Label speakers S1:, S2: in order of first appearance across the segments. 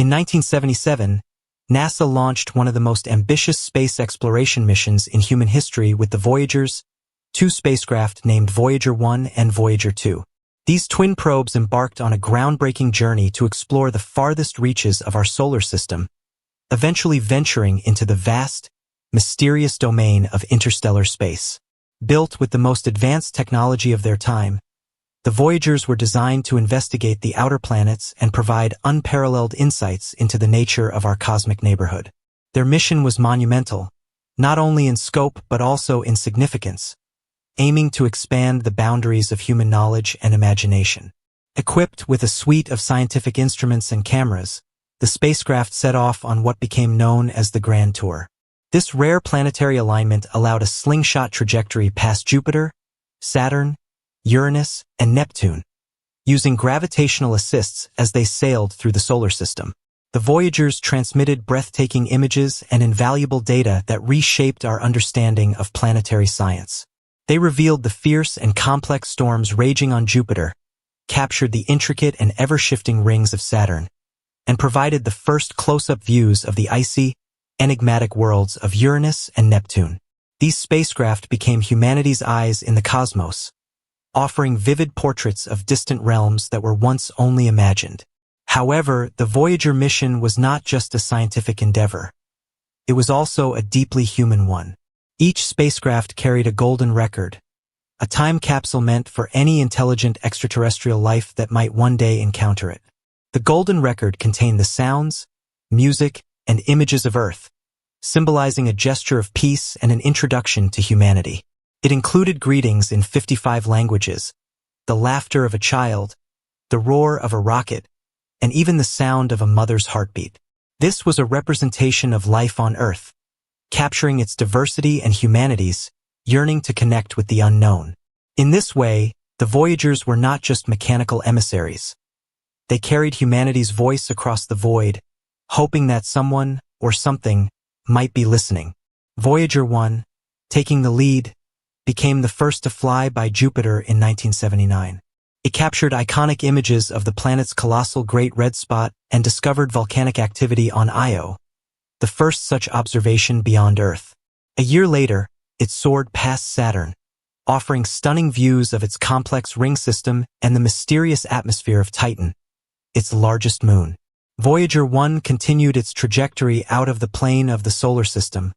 S1: In 1977, NASA launched one of the most ambitious space exploration missions in human history with the Voyagers, two spacecraft named Voyager 1 and Voyager 2. These twin probes embarked on a groundbreaking journey to explore the farthest reaches of our solar system, eventually venturing into the vast, mysterious domain of interstellar space. Built with the most advanced technology of their time, the Voyagers were designed to investigate the outer planets and provide unparalleled insights into the nature of our cosmic neighborhood. Their mission was monumental, not only in scope but also in significance, aiming to expand the boundaries of human knowledge and imagination. Equipped with a suite of scientific instruments and cameras, the spacecraft set off on what became known as the Grand Tour. This rare planetary alignment allowed a slingshot trajectory past Jupiter, Saturn, Uranus, and Neptune, using gravitational assists as they sailed through the solar system. The Voyagers transmitted breathtaking images and invaluable data that reshaped our understanding of planetary science. They revealed the fierce and complex storms raging on Jupiter, captured the intricate and ever-shifting rings of Saturn, and provided the first close-up views of the icy, enigmatic worlds of Uranus and Neptune. These spacecraft became humanity's eyes in the cosmos, offering vivid portraits of distant realms that were once only imagined. However, the Voyager mission was not just a scientific endeavor. It was also a deeply human one. Each spacecraft carried a golden record, a time capsule meant for any intelligent extraterrestrial life that might one day encounter it. The golden record contained the sounds, music, and images of Earth, symbolizing a gesture of peace and an introduction to humanity. It included greetings in 55 languages, the laughter of a child, the roar of a rocket, and even the sound of a mother's heartbeat. This was a representation of life on Earth, capturing its diversity and humanity's yearning to connect with the unknown. In this way, the Voyagers were not just mechanical emissaries. They carried humanity's voice across the void, hoping that someone or something might be listening. Voyager 1, taking the lead, became the first to fly by Jupiter in 1979. It captured iconic images of the planet's colossal Great Red Spot and discovered volcanic activity on Io, the first such observation beyond Earth. A year later, it soared past Saturn, offering stunning views of its complex ring system and the mysterious atmosphere of Titan, its largest moon. Voyager 1 continued its trajectory out of the plane of the solar system,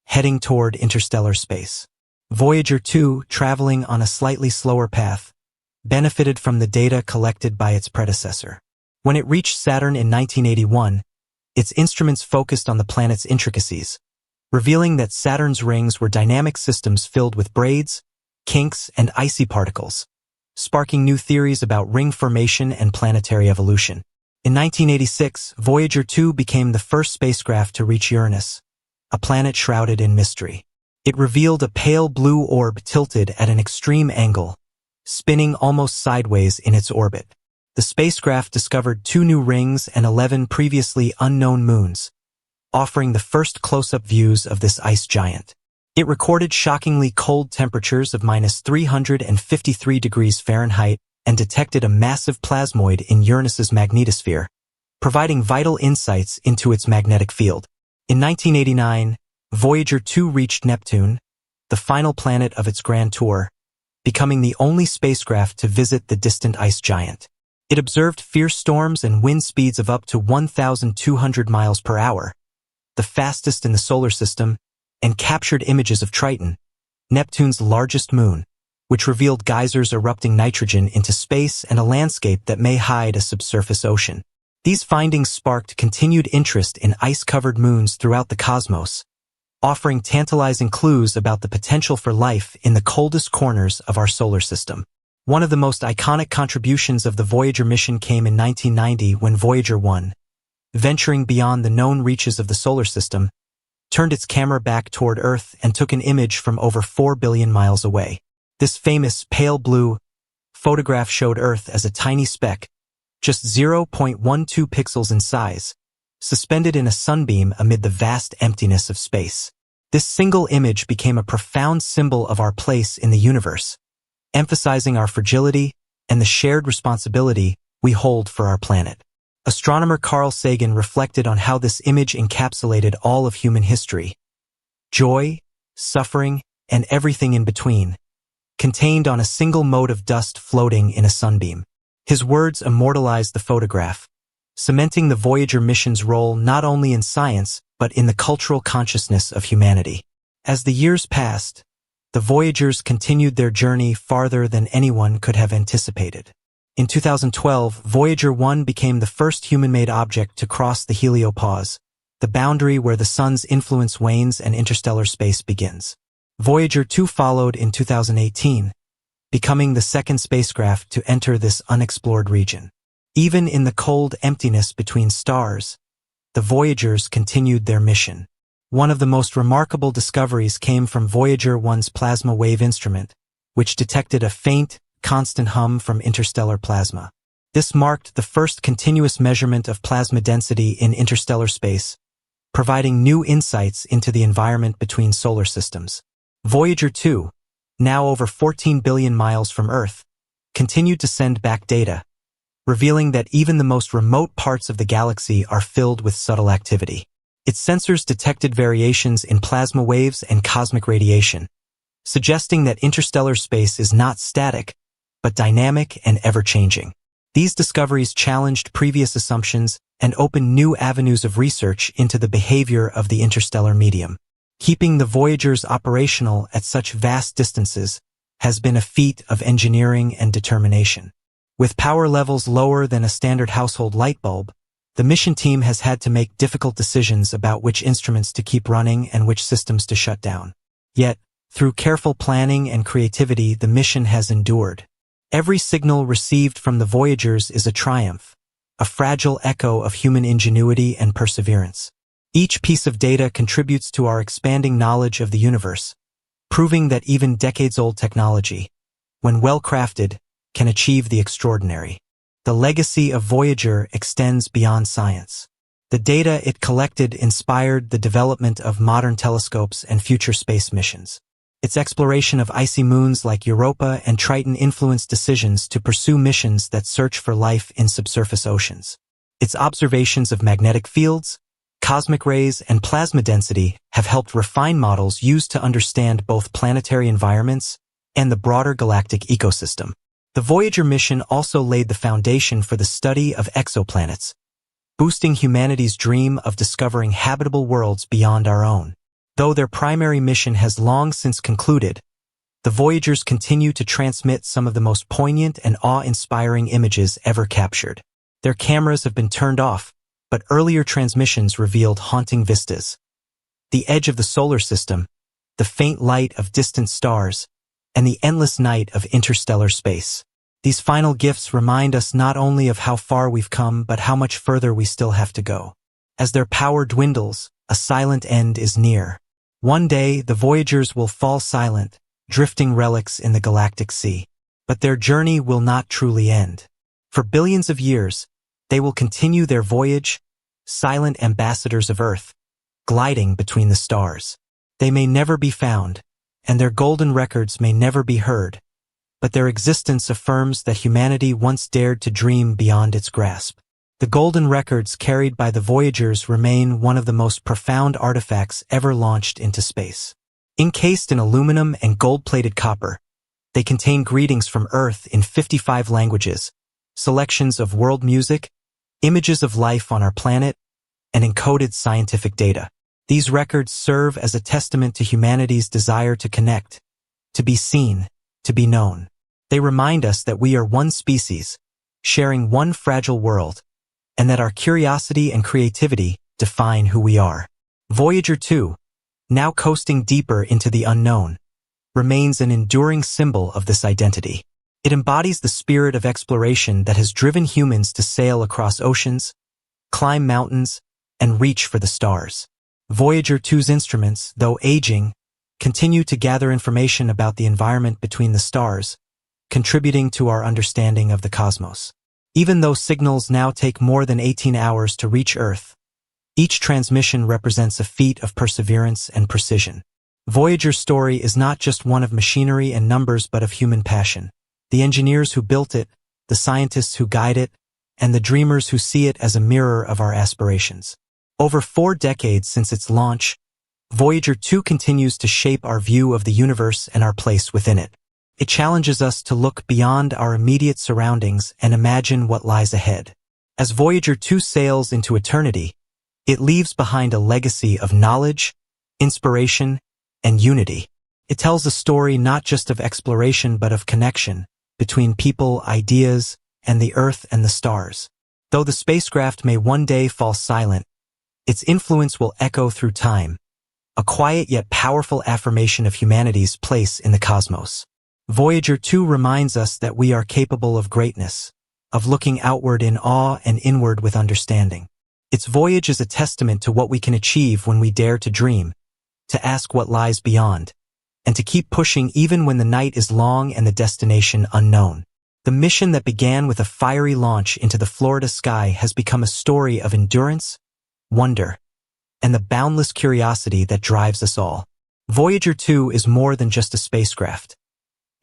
S1: heading toward interstellar space. Voyager 2, traveling on a slightly slower path, benefited from the data collected by its predecessor. When it reached Saturn in 1981, its instruments focused on the planet's intricacies, revealing that Saturn's rings were dynamic systems filled with braids, kinks, and icy particles, sparking new theories about ring formation and planetary evolution. In 1986, Voyager 2 became the first spacecraft to reach Uranus, a planet shrouded in mystery. It revealed a pale blue orb tilted at an extreme angle, spinning almost sideways in its orbit. The spacecraft discovered 2 new rings and 11 previously unknown moons, offering the first close-up views of this ice giant. It recorded shockingly cold temperatures of -353 degrees Fahrenheit and detected a massive plasmoid in Uranus's magnetosphere, providing vital insights into its magnetic field. In 1989, Voyager 2 reached Neptune, the final planet of its grand tour, becoming the only spacecraft to visit the distant ice giant. It observed fierce storms and wind speeds of up to 1,200 miles per hour, the fastest in the solar system, and captured images of Triton, Neptune's largest moon, which revealed geysers erupting nitrogen into space and a landscape that may hide a subsurface ocean. These findings sparked continued interest in ice-covered moons throughout the cosmos, offering tantalizing clues about the potential for life in the coldest corners of our solar system. One of the most iconic contributions of the Voyager mission came in 1990 when Voyager 1, venturing beyond the known reaches of the solar system, turned its camera back toward Earth and took an image from over 4 billion miles away. This famous pale blue photograph showed Earth as a tiny speck, just 0.12 pixels in size, suspended in a sunbeam amid the vast emptiness of space. This single image became a profound symbol of our place in the universe, emphasizing our fragility and the shared responsibility we hold for our planet. Astronomer Carl Sagan reflected on how this image encapsulated all of human history: joy, suffering, and everything in between, contained on a single mote of dust floating in a sunbeam. His words immortalized the photograph, cementing the Voyager mission's role not only in science but in the cultural consciousness of humanity. As the years passed, the Voyagers continued their journey farther than anyone could have anticipated. In 2012, Voyager 1 became the first human-made object to cross the heliopause, the boundary where the sun's influence wanes and interstellar space begins. Voyager 2 followed in 2018, becoming the second spacecraft to enter this unexplored region. Even in the cold emptiness between stars, the Voyagers continued their mission. One of the most remarkable discoveries came from Voyager 1's plasma wave instrument, which detected a faint, constant hum from interstellar plasma. This marked the first continuous measurement of plasma density in interstellar space, providing new insights into the environment between solar systems. Voyager 2, now over 14 billion miles from Earth, continued to send back data, revealing that even the most remote parts of the galaxy are filled with subtle activity. Its sensors detected variations in plasma waves and cosmic radiation, suggesting that interstellar space is not static, but dynamic and ever-changing. These discoveries challenged previous assumptions and opened new avenues of research into the behavior of the interstellar medium. Keeping the Voyagers operational at such vast distances has been a feat of engineering and determination. With power levels lower than a standard household light bulb, the mission team has had to make difficult decisions about which instruments to keep running and which systems to shut down. Yet, through careful planning and creativity, the mission has endured. Every signal received from the Voyagers is a triumph, a fragile echo of human ingenuity and perseverance. Each piece of data contributes to our expanding knowledge of the universe, proving that even decades-old technology, when well-crafted, can achieve the extraordinary. The legacy of Voyager extends beyond science. The data it collected inspired the development of modern telescopes and future space missions. Its exploration of icy moons like Europa and Triton influenced decisions to pursue missions that search for life in subsurface oceans. Its observations of magnetic fields, cosmic rays, and plasma density have helped refine models used to understand both planetary environments and the broader galactic ecosystem. The Voyager mission also laid the foundation for the study of exoplanets, boosting humanity's dream of discovering habitable worlds beyond our own. Though their primary mission has long since concluded, the Voyagers continue to transmit some of the most poignant and awe-inspiring images ever captured. Their cameras have been turned off, but earlier transmissions revealed haunting vistas. The edge of the solar system, the faint light of distant stars, and the endless night of interstellar space. These final gifts remind us not only of how far we've come, but how much further we still have to go. As their power dwindles, a silent end is near. One day, the Voyagers will fall silent, drifting relics in the galactic sea. But their journey will not truly end. For billions of years, they will continue their voyage, silent ambassadors of Earth, gliding between the stars. They may never be found, and their golden records may never be heard, but their existence affirms that humanity once dared to dream beyond its grasp. The golden records carried by the Voyagers remain one of the most profound artifacts ever launched into space. Encased in aluminum and gold-plated copper, they contain greetings from Earth in 55 languages, selections of world music, images of life on our planet, and encoded scientific data. These records serve as a testament to humanity's desire to connect, to be seen, to be known. They remind us that we are one species, sharing one fragile world, and that our curiosity and creativity define who we are. Voyager 2, now coasting deeper into the unknown, remains an enduring symbol of this identity. It embodies the spirit of exploration that has driven humans to sail across oceans, climb mountains, and reach for the stars. Voyager 2's instruments, though aging, continue to gather information about the environment between the stars, contributing to our understanding of the cosmos. Even though signals now take more than 18 hours to reach Earth, each transmission represents a feat of perseverance and precision. Voyager's story is not just one of machinery and numbers but of human passion. The engineers who built it, the scientists who guide it, and the dreamers who see it as a mirror of our aspirations. Over 4 decades since its launch, Voyager 2 continues to shape our view of the universe and our place within it. It challenges us to look beyond our immediate surroundings and imagine what lies ahead. As Voyager 2 sails into eternity, it leaves behind a legacy of knowledge, inspiration, and unity. It tells a story not just of exploration but of connection between people, ideas, and the Earth and the stars. Though the spacecraft may one day fall silent, its influence will echo through time, a quiet yet powerful affirmation of humanity's place in the cosmos. Voyager 2 reminds us that we are capable of greatness, of looking outward in awe and inward with understanding. Its voyage is a testament to what we can achieve when we dare to dream, to ask what lies beyond, and to keep pushing even when the night is long and the destination unknown. The mission that began with a fiery launch into the Florida sky has become a story of endurance, wonder, and the boundless curiosity that drives us all. Voyager 2 is more than just a spacecraft.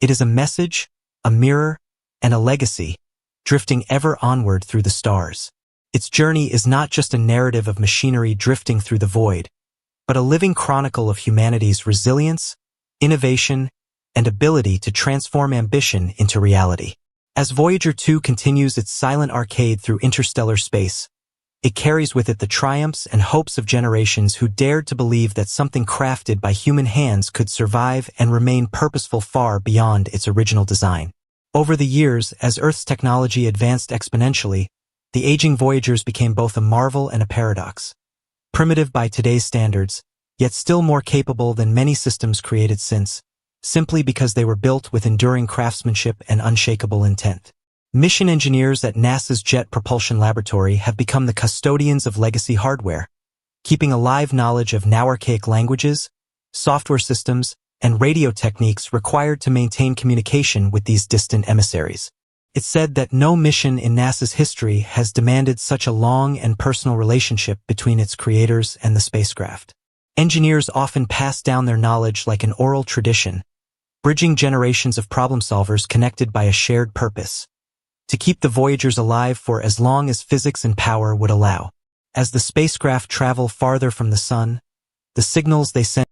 S1: It is a message, a mirror, and a legacy, drifting ever onward through the stars. Its journey is not just a narrative of machinery drifting through the void, but a living chronicle of humanity's resilience, innovation, and ability to transform ambition into reality. As Voyager 2 continues its silent arcade through interstellar space, it carries with it the triumphs and hopes of generations who dared to believe that something crafted by human hands could survive and remain purposeful far beyond its original design. Over the years, as Earth's technology advanced exponentially, the aging Voyagers became both a marvel and a paradox. Primitive by today's standards, yet still more capable than many systems created since, simply because they were built with enduring craftsmanship and unshakable intent. Mission engineers at NASA's Jet Propulsion Laboratory have become the custodians of legacy hardware, keeping alive knowledge of now archaic languages, software systems, and radio techniques required to maintain communication with these distant emissaries. It's said that no mission in NASA's history has demanded such a long and personal relationship between its creators and the spacecraft. Engineers often pass down their knowledge like an oral tradition, bridging generations of problem solvers connected by a shared purpose, to keep the Voyagers alive for as long as physics and power would allow. As the spacecraft travel farther from the sun, the signals they send